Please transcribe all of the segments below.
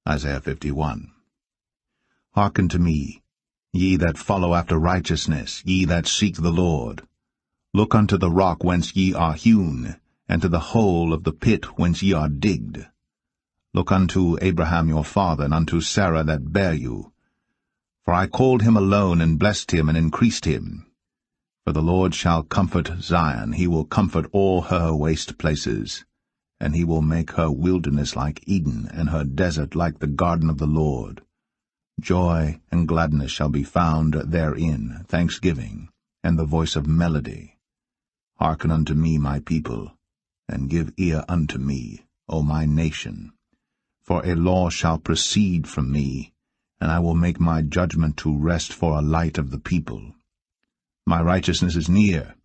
Isaiah 51. Hearken to me, ye that follow after righteousness, ye that seek the Lord. Look unto the rock whence ye are hewn, and to the hole of the pit whence ye are digged. Look unto Abraham your father, and unto Sarah that bare you. For I called him alone, and blessed him, and increased him. For the Lord shall comfort Zion, he will comfort all her waste places. And he will make her wilderness like Eden, and her desert like the garden of the Lord. Joy and gladness shall be found therein, thanksgiving, and the voice of melody. Hearken unto me, my people, and give ear unto me, O my nation. For a law shall proceed from me, and I will make my judgment to rest for a light of the people. My righteousness is near,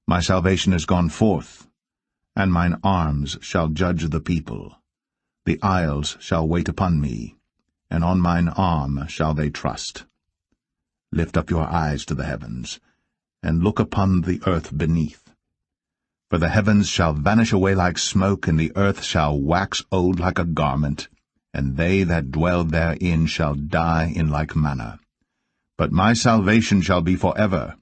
my salvation is gone forth, and mine arms shall judge the people. The isles shall wait upon me, and on mine arm shall they trust. Lift up your eyes to the heavens, and look upon the earth beneath. For the heavens shall vanish away like smoke, and the earth shall wax old like a garment, and they that dwell therein shall die in like manner. But my salvation shall be forever,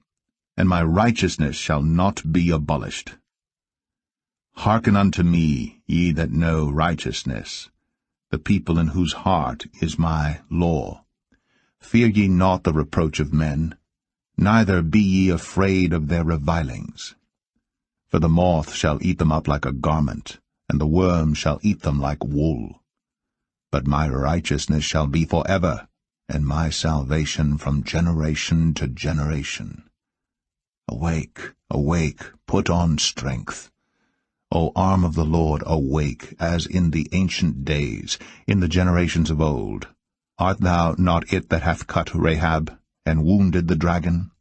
and my righteousness shall not be abolished. Hearken unto me, ye that know righteousness, the people in whose heart is my law. Fear ye not the reproach of men, neither be ye afraid of their revilings. For the moth shall eat them up like a garment, and the worm shall eat them like wool. But my righteousness shall be forever, and my salvation from generation to generation. Awake, awake, put on strength. O arm of the Lord, awake, as in the ancient days, in the generations of old. Art thou not it that hath cut Rahab, and wounded the dragon?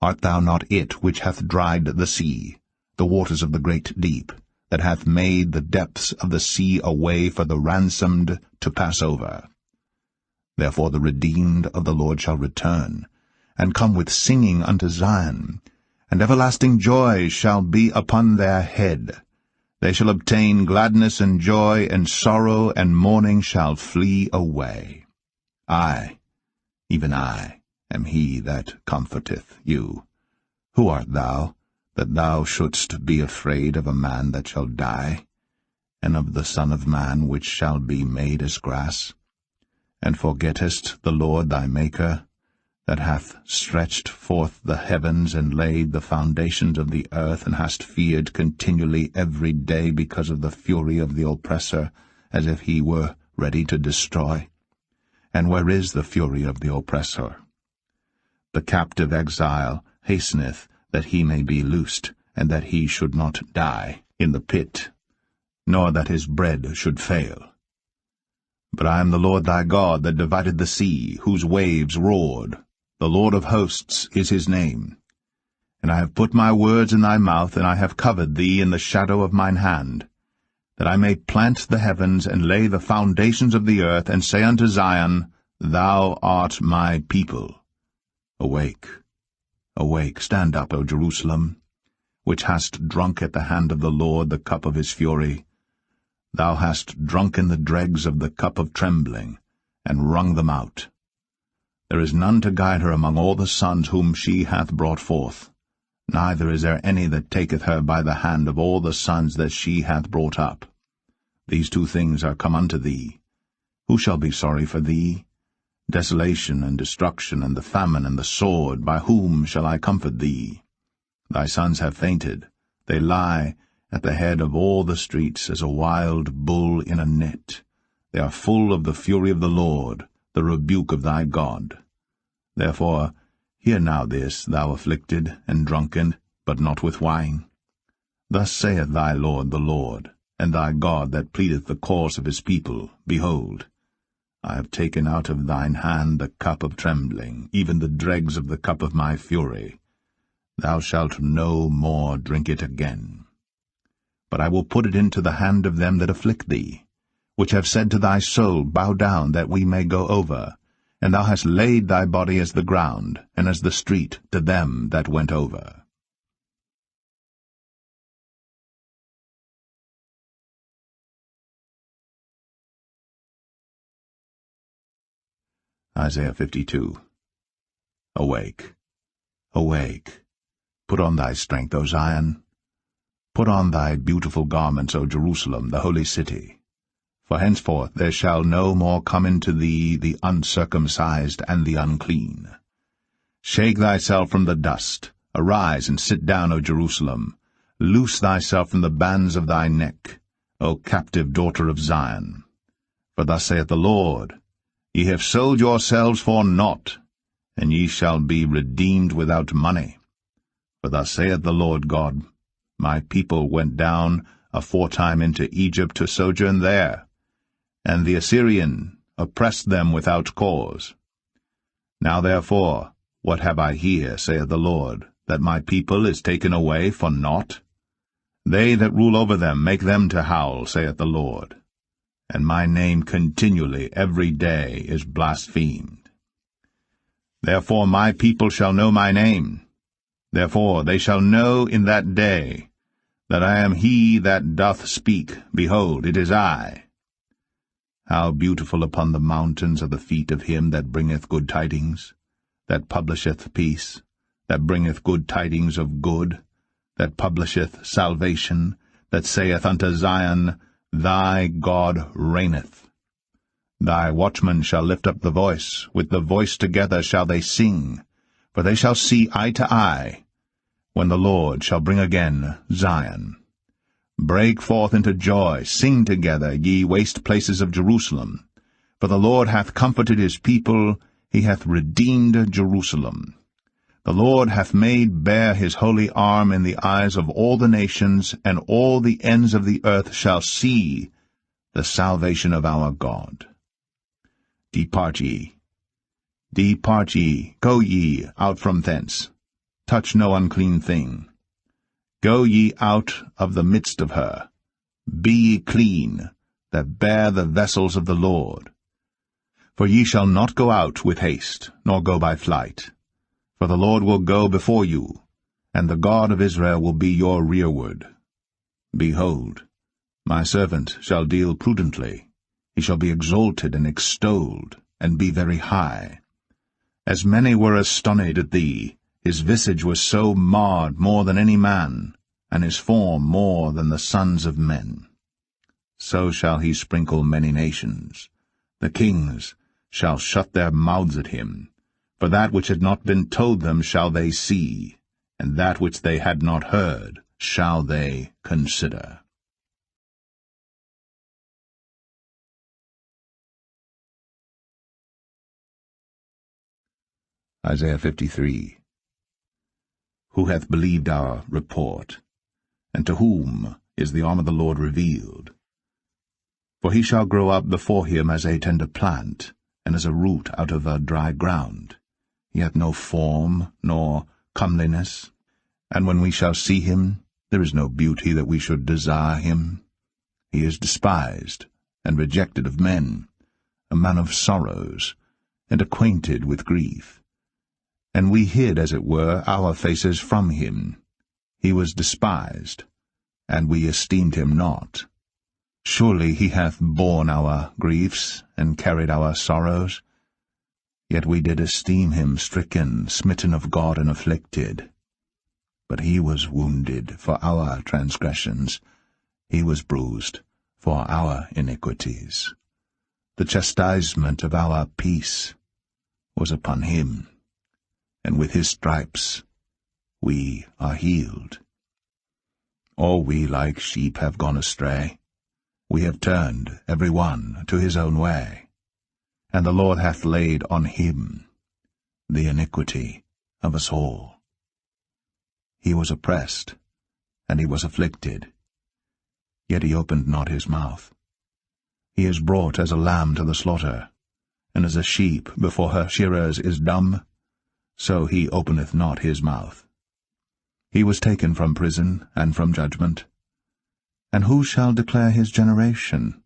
Art thou not it which hath dried the sea, the waters of the great deep, that hath made the depths of the sea a way for the ransomed to pass over? Therefore the redeemed of the Lord shall return, and come with singing unto Zion, and everlasting joy shall be upon their head. They shall obtain gladness and joy, and sorrow and mourning shall flee away. I, even I, am he that comforteth you. Who art thou, that thou shouldst be afraid of a man that shall die, and of the Son of Man which shall be made as grass? And forgettest the Lord thy Maker, that hath stretched forth the heavens and laid the foundations of the earth, and hast feared continually every day because of the fury of the oppressor, as if he were ready to destroy? And where is the fury of the oppressor? The captive exile hasteneth that he may be loosed, and that he should not die in the pit, nor that his bread should fail. But I am the Lord thy God, that divided the sea, whose waves roared. The Lord of hosts is his name. And I have put my words in thy mouth, and I have covered thee in the shadow of mine hand, that I may plant the heavens, and lay the foundations of the earth, and say unto Zion, Thou art my people. Awake, awake, stand up, O Jerusalem, which hast drunk at the hand of the Lord the cup of his fury. Thou hast drunken the dregs of the cup of trembling, and wrung them out. There is none to guide her among all the sons whom she hath brought forth, neither is there any that taketh her by the hand of all the sons that she hath brought up. These two things are come unto thee. Who shall be sorry for thee? Desolation and destruction, and the famine and the sword, by whom shall I comfort thee? Thy sons have fainted, they lie at the head of all the streets as a wild bull in a net. They are full of the fury of the Lord, the rebuke of thy God. Therefore hear now this, thou afflicted and drunken, but not with wine. Thus saith thy Lord the Lord, and thy God that pleadeth the cause of his people, Behold, I have taken out of thine hand the cup of trembling, even the dregs of the cup of my fury. Thou shalt no more drink it again. But I will put it into the hand of them that afflict thee, which have said to thy soul, Bow down, that we may go over. And thou hast laid thy body as the ground, and as the street to them that went over. Isaiah 52. Awake, awake, put on thy strength, O Zion. Put on thy beautiful garments, O Jerusalem, the holy city. For henceforth there shall no more come into thee the uncircumcised and the unclean. Shake thyself from the dust, arise and sit down, O Jerusalem. Loose thyself from the bands of thy neck, O captive daughter of Zion. For thus saith the Lord, Ye have sold yourselves for naught, and ye shall be redeemed without money. For thus saith the Lord God, My people went down aforetime into Egypt to sojourn there, and the Assyrian oppressed them without cause. Now therefore, what have I here, saith the Lord, that my people is taken away for naught? They that rule over them make them to howl, saith the Lord, and my name continually every day is blasphemed. Therefore my people shall know my name. Therefore they shall know in that day that I am he that doth speak. Behold, it is I. How beautiful upon the mountains are the feet of him that bringeth good tidings, that publisheth peace, that bringeth good tidings of good, that publisheth salvation, that saith unto Zion, Thy God reigneth. Thy watchmen shall lift up the voice, with the voice together shall they sing, for they shall see eye to eye, when the Lord shall bring again Zion. Break forth into joy, sing together, ye waste places of Jerusalem. For the Lord hath comforted his people, he hath redeemed Jerusalem. The Lord hath made bare his holy arm in the eyes of all the nations, and all the ends of the earth shall see the salvation of our God. Depart ye, go ye out from thence. Touch no unclean thing. Go ye out of the midst of her. Be ye clean, that bear the vessels of the Lord. For ye shall not go out with haste, nor go by flight. For the Lord will go before you, and the God of Israel will be your rearward. Behold, my servant shall deal prudently. He shall be exalted and extolled, and be very high. As many were astonished at thee, his visage was so marred more than any man, and his form more than the sons of men. So shall he sprinkle many nations. The kings shall shut their mouths at him. For that which had not been told them shall they see, and that which they had not heard shall they consider. Isaiah 53. Who hath believed our report? And to whom is the arm of the Lord revealed? For he shall grow up before him as a tender plant, and as a root out of a dry ground. He hath no form, nor comeliness, and when we shall see him, there is no beauty that we should desire him. He is despised, and rejected of men, a man of sorrows, and acquainted with grief. And we hid, as it were, our faces from him. He was despised, and we esteemed him not. Surely he hath borne our griefs, and carried our sorrows. Yet we did esteem him stricken, smitten of God, and afflicted. But he was wounded for our transgressions, he was bruised for our iniquities. The chastisement of our peace was upon him, and with his stripes we are healed. All we like sheep have gone astray. We have turned every one to his own way. And the Lord hath laid on him the iniquity of us all. He was oppressed, and he was afflicted, yet he opened not his mouth. He is brought as a lamb to the slaughter, and as a sheep before her shearers is dumb, so he openeth not his mouth. He was taken from prison and from judgment. And who shall declare his generation?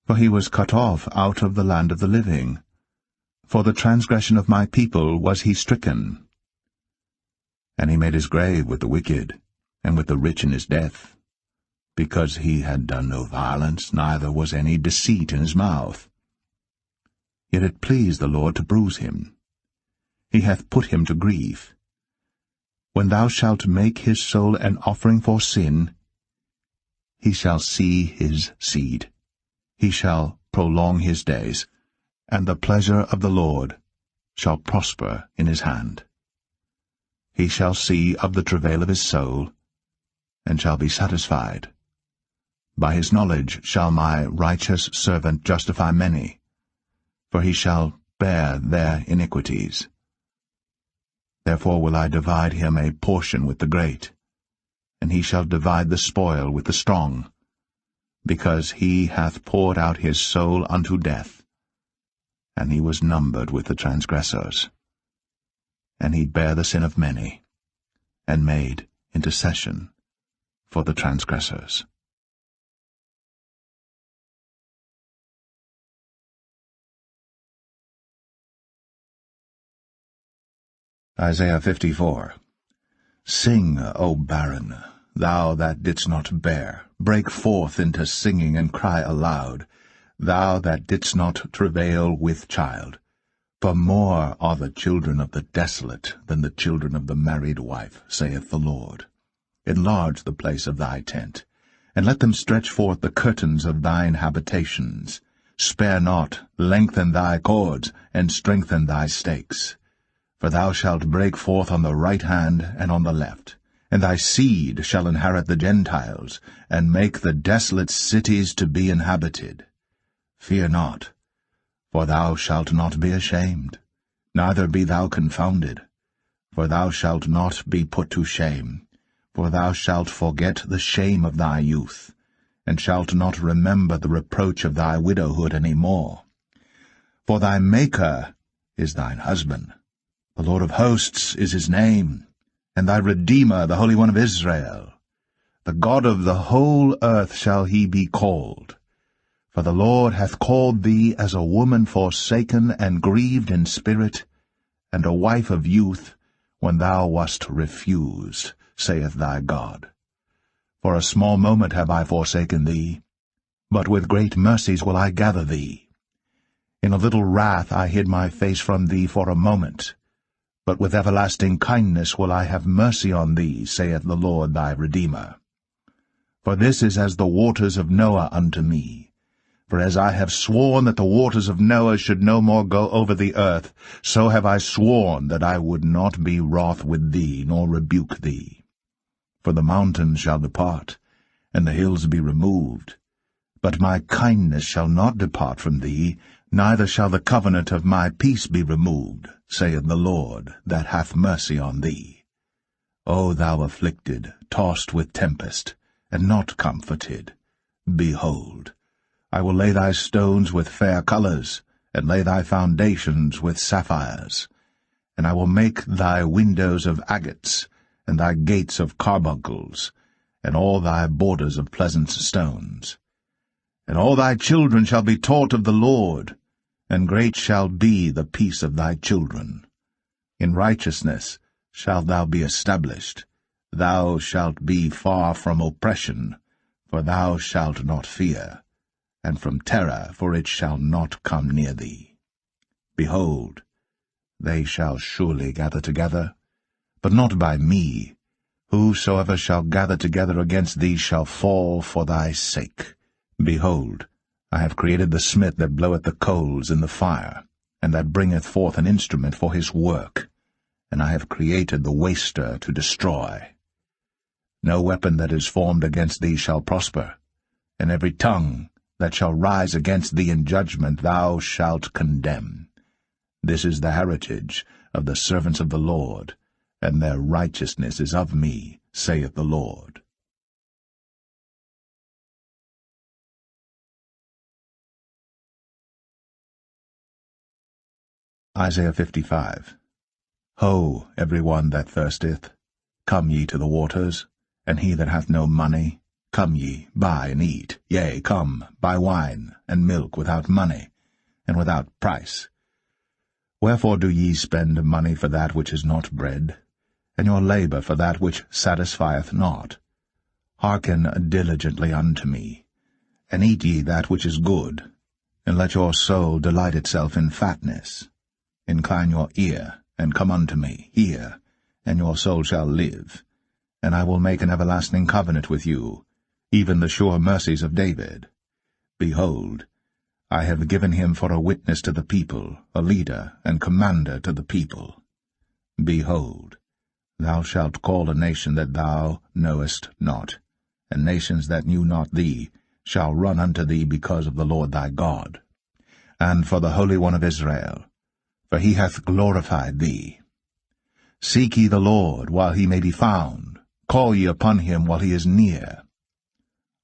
For he was cut off out of the land of the living. For the transgression of my people was he stricken. And he made his grave with the wicked, and with the rich in his death, because he had done no violence, neither was any deceit in his mouth. Yet it pleased the Lord to bruise him. He hath put him to grief. When thou shalt make his soul an offering for sin, he shall see his seed. He shall prolong his days, and the pleasure of the Lord shall prosper in his hand. He shall see of the travail of his soul, and shall be satisfied. By his knowledge shall my righteous servant justify many, for he shall bear their iniquities. Therefore will I divide him a portion with the great, and he shall divide the spoil with the strong, because he hath poured out his soul unto death, and he was numbered with the transgressors. And he bare the sin of many, and made intercession for the transgressors. Isaiah 54. Sing, O barren, thou that didst not bear, break forth into singing and cry aloud, thou that didst not travail with child. For more are the children of the desolate than the children of the married wife, saith the Lord. Enlarge the place of thy tent, and let them stretch forth the curtains of thine habitations. Spare not, lengthen thy cords, and strengthen thy stakes. For thou shalt break forth on the right hand and on the left, and thy seed shall inherit the Gentiles, and make the desolate cities to be inhabited. Fear not, for thou shalt not be ashamed, neither be thou confounded. For thou shalt not be put to shame, for thou shalt forget the shame of thy youth, and shalt not remember the reproach of thy widowhood any more. For thy Maker is thine husband, the Lord of hosts is his name, and thy Redeemer, the Holy One of Israel. The God of the whole earth shall he be called. For the Lord hath called thee as a woman forsaken and grieved in spirit, and a wife of youth, when thou wast refused, saith thy God. For a small moment have I forsaken thee, but with great mercies will I gather thee. In a little wrath I hid my face from thee for a moment, but with everlasting kindness will I have mercy on thee, saith the Lord thy Redeemer. For this is as the waters of Noah unto me. For as I have sworn that the waters of Noah should no more go over the earth, so have I sworn that I would not be wroth with thee, nor rebuke thee. For the mountains shall depart, and the hills be removed. But my kindness shall not depart from thee, neither shall the covenant of my peace be removed, saith the Lord, that hath mercy on thee. O thou afflicted, tossed with tempest, and not comforted, behold, I will lay thy stones with fair colours, and lay thy foundations with sapphires. And I will make thy windows of agates, and thy gates of carbuncles, and all thy borders of pleasant stones. And all thy children shall be taught of the Lord, and great shall be the peace of thy children. In righteousness shalt thou be established. Thou shalt be far from oppression, for thou shalt not fear, and from terror, for it shall not come near thee. Behold, they shall surely gather together, but not by me. Whosoever shall gather together against thee shall fall for thy sake. Behold, I have created the smith that bloweth the coals in the fire, and that bringeth forth an instrument for his work, and I have created the waster to destroy. No weapon that is formed against thee shall prosper, and every tongue that shall rise against thee in judgment thou shalt condemn. This is the heritage of the servants of the Lord, and their righteousness is of me, saith the Lord. Isaiah 55. Ho, every one that thirsteth, come ye to the waters, and he that hath no money, come ye, buy and eat. Yea, come, buy wine and milk without money, and without price. Wherefore do ye spend money for that which is not bread, and your labour for that which satisfieth not? Hearken diligently unto me, and eat ye that which is good, and let your soul delight itself in fatness. Incline your ear, and come unto me, hear, and your soul shall live. And I will make an everlasting covenant with you, even the sure mercies of David. Behold, I have given him for a witness to the people, a leader and commander to the people. Behold, thou shalt call a nation that thou knowest not, and nations that knew not thee shall run unto thee because of the Lord thy God, and for the Holy One of Israel, for he hath glorified thee. Seek ye the Lord while he may be found, call ye upon him while he is near.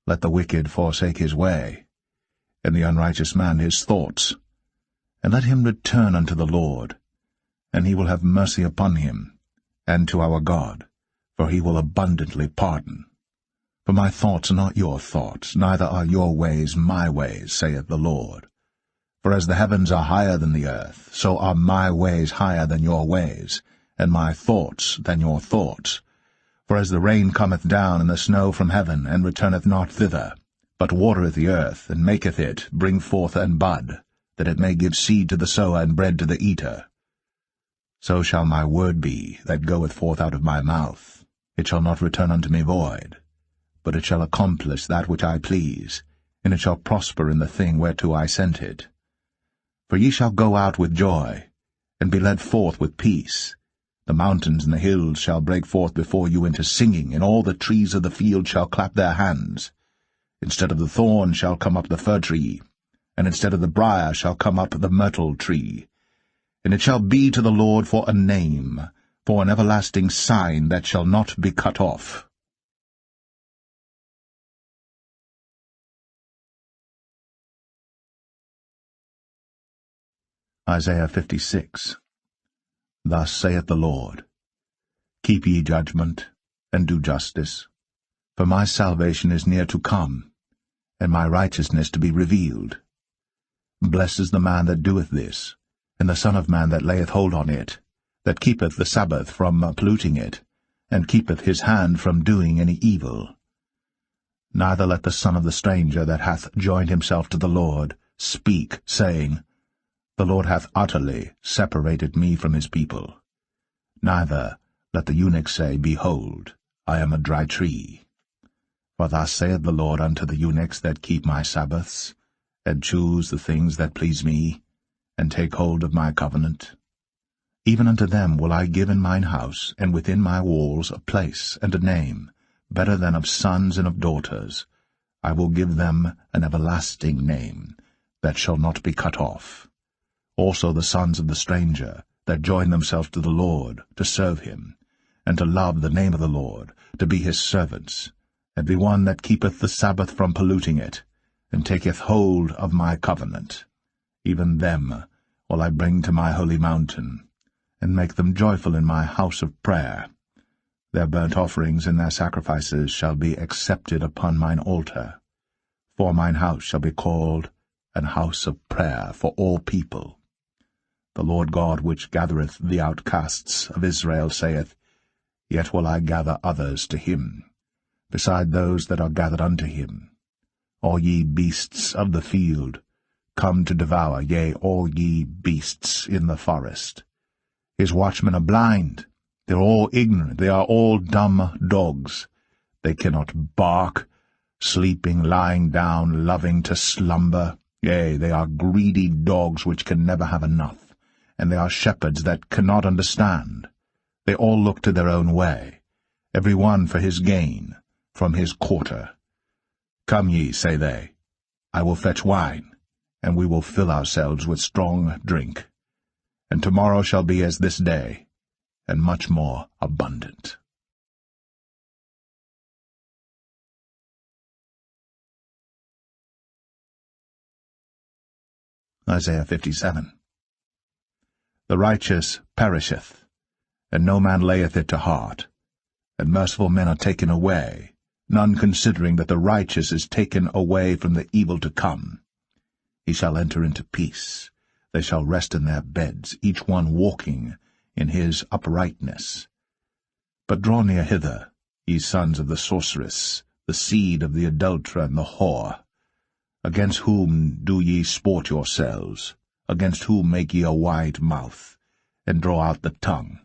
Let the wicked forsake his way, and the unrighteous man his thoughts, and let him return unto the Lord, and he will have mercy upon him, and to our God, for he will abundantly pardon. For my thoughts are not your thoughts, neither are your ways my ways, saith the Lord. For as the heavens are higher than the earth, so are my ways higher than your ways, and my thoughts than your thoughts. For as the rain cometh down and the snow from heaven, and returneth not thither, but watereth the earth, and maketh it bring forth and bud, that it may give seed to the sower and bread to the eater, so shall my word be that goeth forth out of my mouth. It shall not return unto me void, but it shall accomplish that which I please, and it shall prosper in the thing whereto I sent it. For ye shall go out with joy, and be led forth with peace. The mountains and the hills shall break forth before you into singing, and all the trees of the field shall clap their hands. Instead of the thorn shall come up the fir tree, and instead of the brier shall come up the myrtle tree. And it shall be to the Lord for a name, for an everlasting sign that shall not be cut off. Isaiah 56. Thus saith the Lord, Keep ye judgment, and do justice, for my salvation is near to come, and my righteousness to be revealed. Blessed is the man that doeth this, and the Son of Man that layeth hold on it, that keepeth the Sabbath from polluting it, and keepeth his hand from doing any evil. Neither let the son of the stranger that hath joined himself to the Lord speak, saying, The Lord hath utterly separated me from his people. Neither let the eunuch say, Behold, I am a dry tree. For thus saith the Lord unto the eunuchs that keep my Sabbaths, and choose the things that please me, and take hold of my covenant. Even unto them will I give in mine house, and within my walls, a place and a name, better than of sons and of daughters. I will give them an everlasting name, that shall not be cut off. Also the sons of the stranger, that join themselves to the Lord, to serve him, and to love the name of the Lord, to be his servants, every one that keepeth the Sabbath from polluting it, and taketh hold of my covenant. Even them will I bring to my holy mountain, and make them joyful in my house of prayer. Their burnt offerings and their sacrifices shall be accepted upon mine altar. For mine house shall be called an house of prayer for all people. The Lord God which gathereth the outcasts of Israel saith, Yet will I gather others to him, beside those that are gathered unto him. All ye beasts of the field, come to devour, yea, all ye beasts in the forest. His watchmen are blind, they are all ignorant, they are all dumb dogs. They cannot bark, sleeping, lying down, loving to slumber. Yea, they are greedy dogs which can never have enough, and they are shepherds that cannot understand. They all look to their own way, every one for his gain, from his quarter. Come ye, say they, I will fetch wine, and we will fill ourselves with strong drink. And tomorrow shall be as this day, and much more abundant. Isaiah 57. The righteous perisheth, and no man layeth it to heart, and merciful men are taken away, none considering that the righteous is taken away from the evil to come. He shall enter into peace. They shall rest in their beds, each one walking in his uprightness. But draw near hither, ye sons of the sorceress, the seed of the adulterer and the whore. Against whom do ye sport yourselves? Against whom make ye a wide mouth, and draw out the tongue?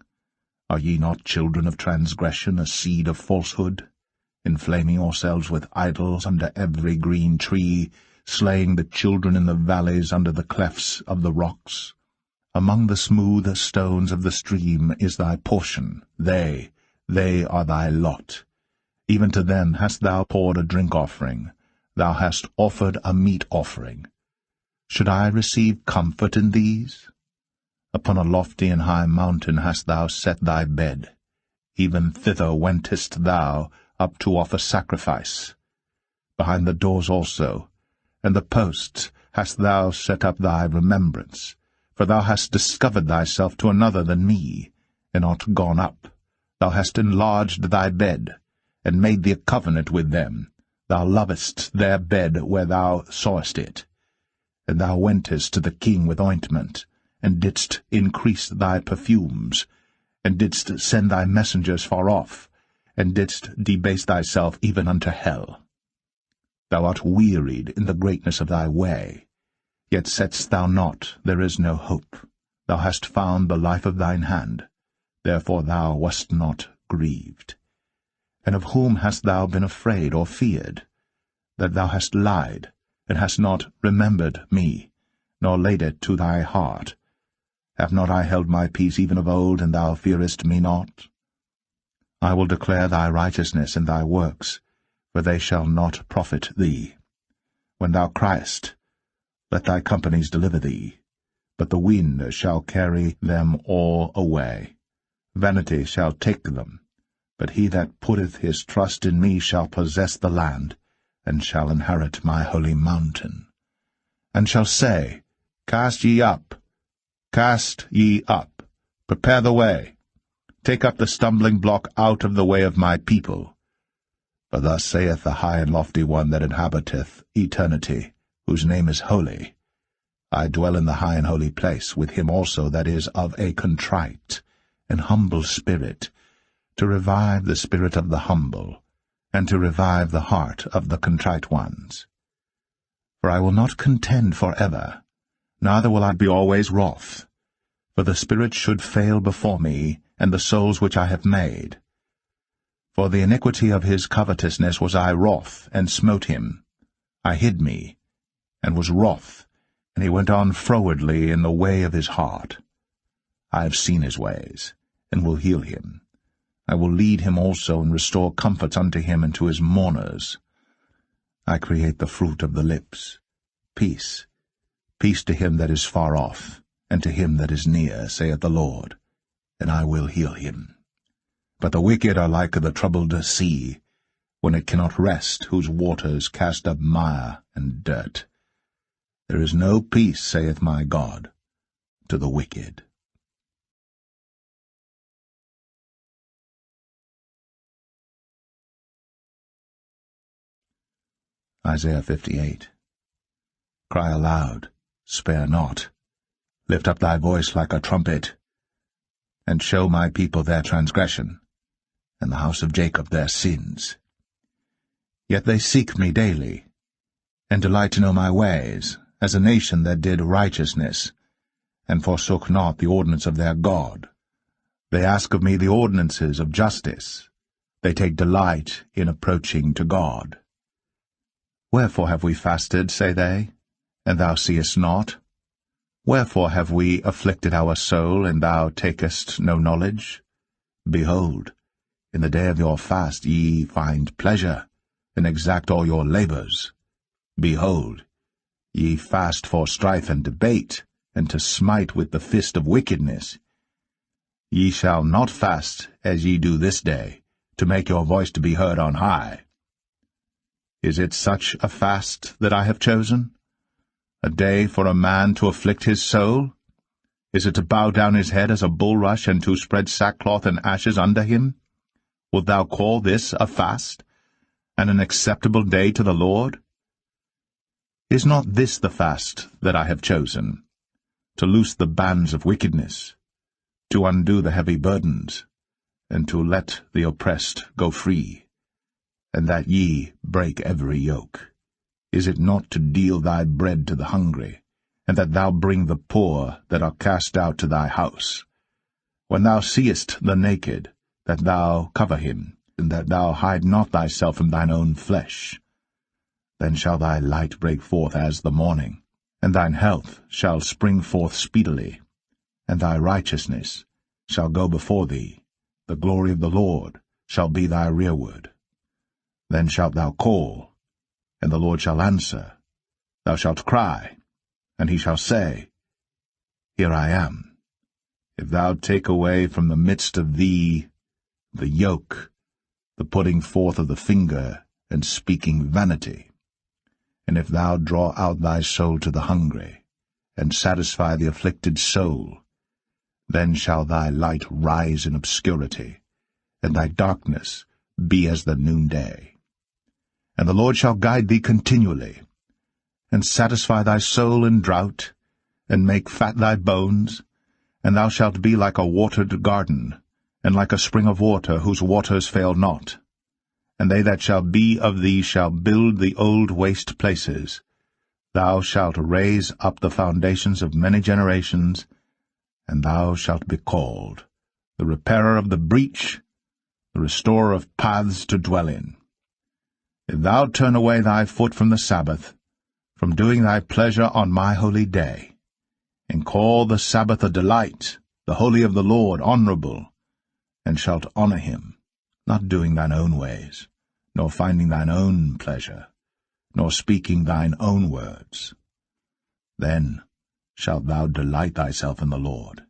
Are ye not children of transgression, a seed of falsehood? Inflaming yourselves with idols under every green tree, slaying the children in the valleys under the clefts of the rocks. Among the smooth stones of the stream is thy portion, they are thy lot. Even to them hast thou poured a drink offering, thou hast offered a meat offering. Should I receive comfort in these? Upon a lofty and high mountain hast thou set thy bed, even thither wentest thou up to offer sacrifice. Behind the doors also, and the posts, hast thou set up thy remembrance, for thou hast discovered thyself to another than me, and art gone up. Thou hast enlarged thy bed, and made thee a covenant with them. Thou lovest their bed where thou sawest it. And thou wentest to the king with ointment, and didst increase thy perfumes, and didst send thy messengers far off, and didst debase thyself even unto hell. Thou art wearied in the greatness of thy way, yet saidst thou not, there is no hope. Thou hast found the life of thine hand, therefore thou wast not grieved. And of whom hast thou been afraid or feared? That thou hast lied, and hast not remembered me, nor laid it to thy heart. Have not I held my peace even of old, and thou fearest me not? I will declare thy righteousness and thy works, for they shall not profit thee. When thou criest, let thy companies deliver thee, but the wind shall carry them all away. Vanity shall take them, but he that putteth his trust in me shall possess the land, and shall inherit my holy mountain. And shall say, Cast ye up, prepare the way, take up the stumbling block out of the way of my people. For thus saith the high and lofty one that inhabiteth eternity, whose name is holy. I dwell in the high and holy place with him also that is of a contrite and humble spirit, to revive the spirit of the humble, and to revive the heart of the contrite ones. For I will not contend for ever, neither will I be always wroth. For the spirit should fail before me, and the souls which I have made. For the iniquity of his covetousness was I wroth, and smote him. I hid me, and was wroth, and he went on frowardly in the way of his heart. I have seen his ways, and will heal him. I will lead him also, and restore comforts unto him and to his mourners. I create the fruit of the lips. Peace, peace to him that is far off, and to him that is near, saith the Lord, and I will heal him. But the wicked are like the troubled sea, when it cannot rest, whose waters cast up mire and dirt. There is no peace, saith my God, to the wicked. Isaiah 58. Cry aloud, spare not. Lift up thy voice like a trumpet, and show my people their transgression, and the house of Jacob their sins. Yet they seek me daily, and delight to know my ways, as a nation that did righteousness, and forsook not the ordinance of their God. They ask of me the ordinances of justice. They take delight in approaching to God. Wherefore have we fasted, say they, and thou seest not? Wherefore have we afflicted our soul, and thou takest no knowledge? Behold, in the day of your fast ye find pleasure, and exact all your labors. Behold, ye fast for strife and debate, and to smite with the fist of wickedness. Ye shall not fast as ye do this day, to make your voice to be heard on high. Is it such a fast that I have chosen? A day for a man to afflict his soul? Is it to bow down his head as a bulrush, and to spread sackcloth and ashes under him? Wilt thou call this a fast, and an acceptable day to the Lord? Is not this the fast that I have chosen? To loose the bands of wickedness, to undo the heavy burdens, and to let the oppressed go free, and that ye break every yoke. Is it not to deal thy bread to the hungry, and that thou bring the poor that are cast out to thy house? When thou seest the naked, that thou cover him, and that thou hide not thyself from thine own flesh. Then shall thy light break forth as the morning, and thine health shall spring forth speedily, and thy righteousness shall go before thee, the glory of the Lord shall be thy rearward. Then shalt thou call, and the Lord shall answer. Thou shalt cry, and he shall say, Here I am. If thou take away from the midst of thee the yoke, the putting forth of the finger, and speaking vanity, and if thou draw out thy soul to the hungry, and satisfy the afflicted soul, then shall thy light rise in obscurity, and thy darkness be as the noonday. And the Lord shall guide thee continually, and satisfy thy soul in drought, and make fat thy bones, and thou shalt be like a watered garden, and like a spring of water whose waters fail not. And they that shall be of thee shall build the old waste places. Thou shalt raise up the foundations of many generations, and thou shalt be called the repairer of the breach, the restorer of paths to dwell in. If thou turn away thy foot from the Sabbath, from doing thy pleasure on my holy day, and call the Sabbath a delight, the holy of the Lord honorable, and shalt honor him, not doing thine own ways, nor finding thine own pleasure, nor speaking thine own words, then shalt thou delight thyself in the Lord,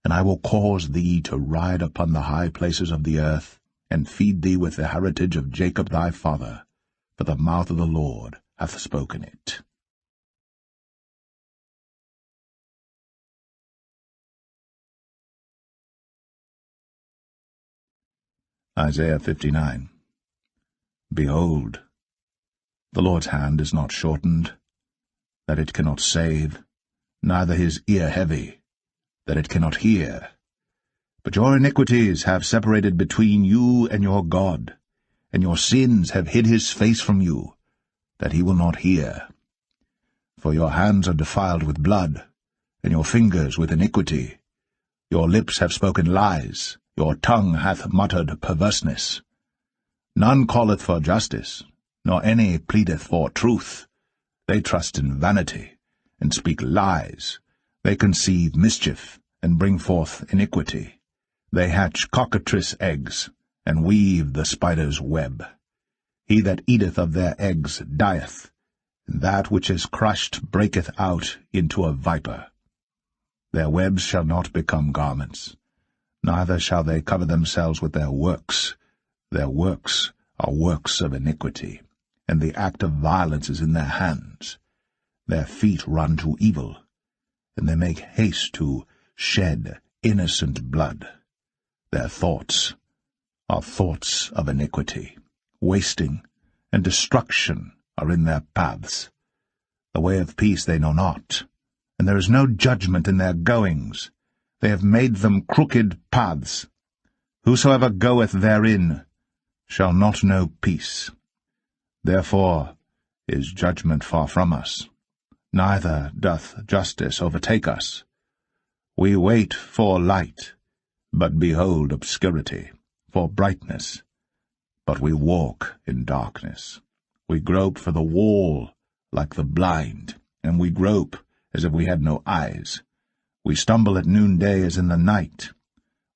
and I will cause thee to ride upon the high places of the earth, and feed thee with the heritage of Jacob thy father, for the mouth of the Lord hath spoken it. Isaiah 59. Behold, the Lord's hand is not shortened, that it cannot save, neither his ear heavy, that it cannot hear. But your iniquities have separated between you and your God, and your sins have hid his face from you, that he will not hear. For your hands are defiled with blood, and your fingers with iniquity. Your lips have spoken lies, your tongue hath muttered perverseness. None calleth for justice, nor any pleadeth for truth. They trust in vanity, and speak lies. They conceive mischief, and bring forth iniquity. They hatch cockatrice eggs, and weave the spider's web. He that eateth of their eggs dieth, and that which is crushed breaketh out into a viper. Their webs shall not become garments, neither shall they cover themselves with their works. Their works are works of iniquity, and the act of violence is in their hands. Their feet run to evil, and they make haste to shed innocent blood. Their thoughts are thoughts of iniquity. Wasting and destruction are in their paths. The way of peace they know not, and there is no judgment in their goings. They have made them crooked paths. Whosoever goeth therein shall not know peace. Therefore is judgment far from us, neither doth justice overtake us. We wait for light, but behold obscurity, for brightness, but we walk in darkness. We grope for the wall like the blind, and we grope as if we had no eyes. We stumble at noonday as in the night.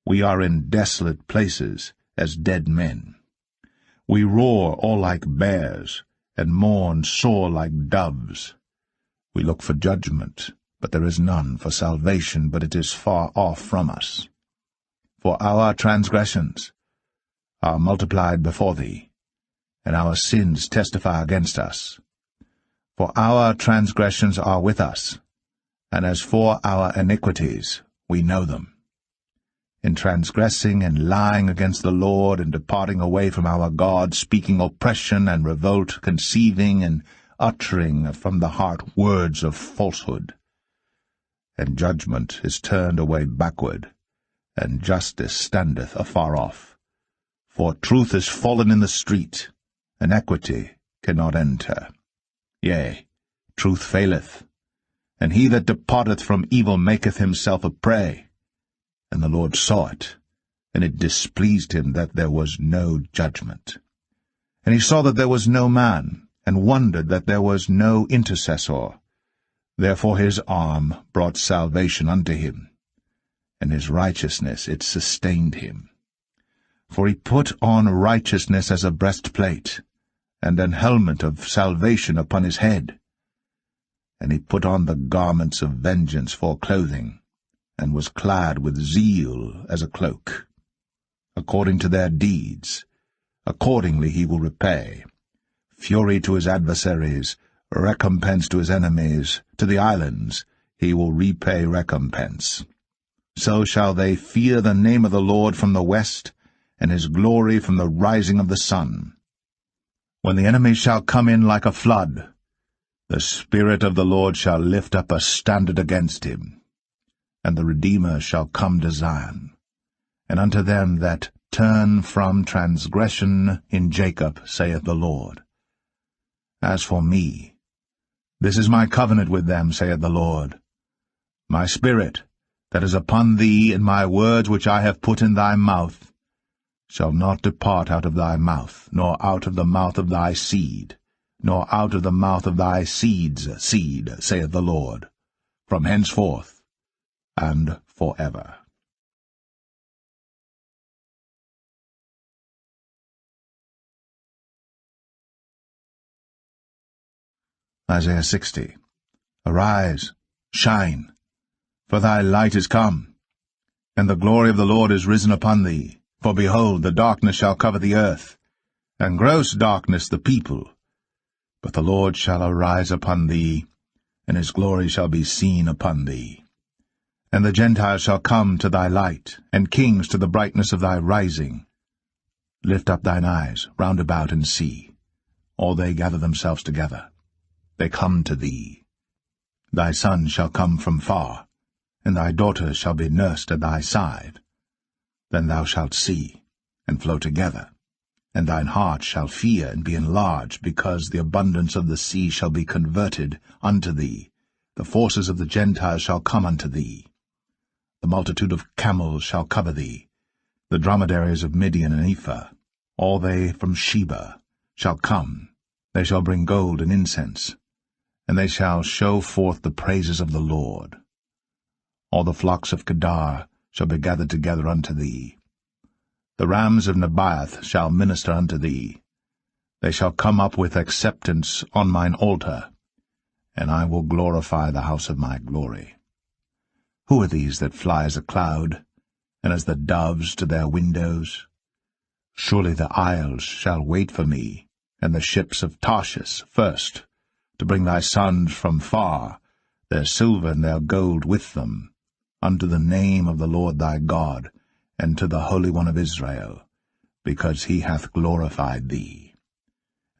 We are in desolate places as dead men. We roar all like bears, and mourn sore like doves. We look for judgment, but there is none, for salvation, but it is far off from us. For our transgressions are multiplied before thee, and our sins testify against us. For our transgressions are with us, and as for our iniquities, we know them. In transgressing and lying against the Lord, and departing away from our God, speaking oppression and revolt, conceiving and uttering from the heart words of falsehood. And judgment is turned away backward, and justice standeth afar off. For truth is fallen in the street, and equity cannot enter. Yea, truth faileth, and he that departeth from evil maketh himself a prey. And the Lord saw it, and it displeased him that there was no judgment. And he saw that there was no man, and wondered that there was no intercessor. Therefore his arm brought salvation unto him, and his righteousness it sustained him. For he put on righteousness as a breastplate, and an helmet of salvation upon his head. And he put on the garments of vengeance for clothing, and was clad with zeal as a cloak. According to their deeds, accordingly he will repay. Fury to his adversaries, recompense to his enemies, to the islands he will repay recompense. So shall they fear the name of the Lord from the west, and his glory from the rising of the sun. When the enemy shall come in like a flood, the Spirit of the Lord shall lift up a standard against him. And the Redeemer shall come to Zion, and unto them that turn from transgression in Jacob, saith the Lord. As for me, this is my covenant with them, saith the Lord. My spirit that is upon thee, and my words which I have put in thy mouth, shall not depart out of thy mouth, nor out of the mouth of thy seed, nor out of the mouth of thy seed's seed, saith the Lord, from henceforth and forever. Isaiah 60. Arise, shine, for thy light is come, and the glory of the Lord is risen upon thee. For behold, the darkness shall cover the earth, and gross darkness the people. But the Lord shall arise upon thee, and his glory shall be seen upon thee. And the Gentiles shall come to thy light, and kings to the brightness of thy rising. Lift up thine eyes round about and see. All they gather themselves together. They come to thee. Thy son shall come from far, and thy daughter shall be nursed at thy side. Then thou shalt see, and flow together, and thine heart shall fear and be enlarged, because the abundance of the sea shall be converted unto thee. The forces of the Gentiles shall come unto thee. The multitude of camels shall cover thee, the dromedaries of Midian and Ephah. All they from Sheba shall come. They shall bring gold and incense, and they shall show forth the praises of the Lord. All the flocks of Kedar shall be gathered together unto thee. The rams of Nebaioth shall minister unto thee. They shall come up with acceptance on mine altar, and I will glorify the house of my glory. Who are these that fly as a cloud, and as the doves to their windows? Surely the isles shall wait for me, and the ships of Tarshish first, to bring thy sons from far, their silver and their gold with them, unto the name of the Lord thy God, and to the Holy One of Israel, because he hath glorified thee.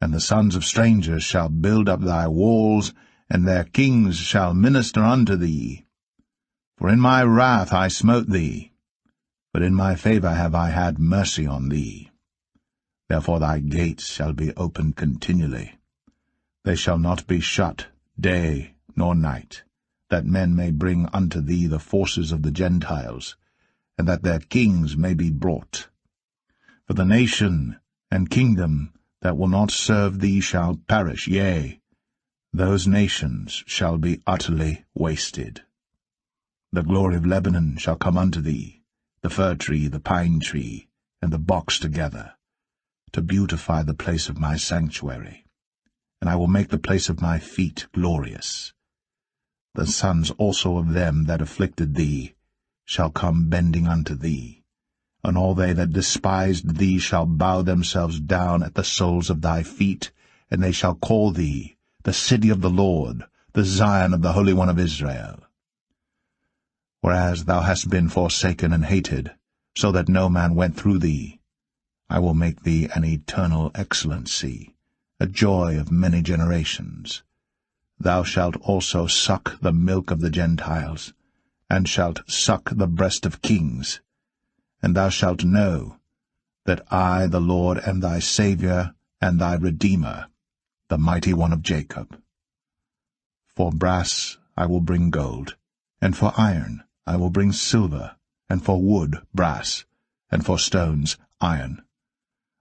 And the sons of strangers shall build up thy walls, and their kings shall minister unto thee. For in my wrath I smote thee, but in my favour have I had mercy on thee. Therefore thy gates shall be opened continually. They shall not be shut day nor night, that men may bring unto thee the forces of the Gentiles, and that their kings may be brought. For the nation and kingdom that will not serve thee shall perish, yea, those nations shall be utterly wasted. The glory of Lebanon shall come unto thee, the fir tree, the pine tree, and the box together, to beautify the place of my sanctuary, and I will make the place of my feet glorious. The sons also of them that afflicted thee shall come bending unto thee, and all they that despised thee shall bow themselves down at the soles of thy feet, and they shall call thee the city of the Lord, the Zion of the Holy One of Israel. Whereas thou hast been forsaken and hated, so that no man went through thee, I will make thee an eternal excellency, a joy of many generations. Thou shalt also suck the milk of the Gentiles, and shalt suck the breast of kings. And thou shalt know that I, the Lord, am thy Saviour and thy Redeemer, the Mighty One of Jacob. For brass I will bring gold, and for iron I will bring silver, and for wood brass, and for stones iron.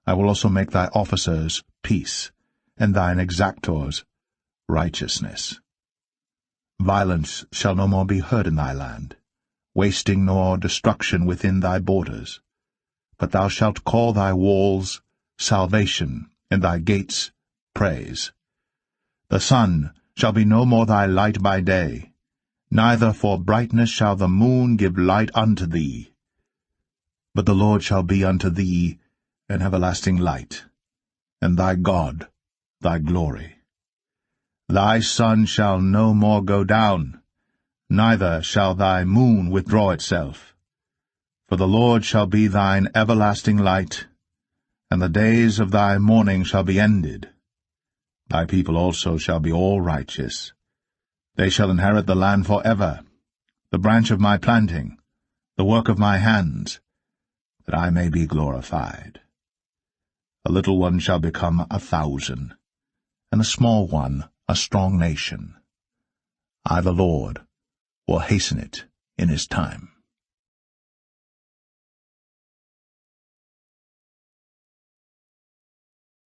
I will also make thy officers peace, and thine exactors righteousness. Violence shall no more be heard in thy land, wasting nor destruction within thy borders. But thou shalt call thy walls salvation, and thy gates praise. The sun shall be no more thy light by day, neither for brightness shall the moon give light unto thee. But the Lord shall be unto thee an everlasting light, and thy God thy glory. Thy sun shall no more go down, neither shall thy moon withdraw itself. For the Lord shall be thine everlasting light, and the days of thy mourning shall be ended. Thy people also shall be all righteous. They shall inherit the land for ever, the branch of my planting, the work of my hands, that I may be glorified. A little one shall become 1,000, and a small one a strong nation. I, the Lord, will hasten it in his time.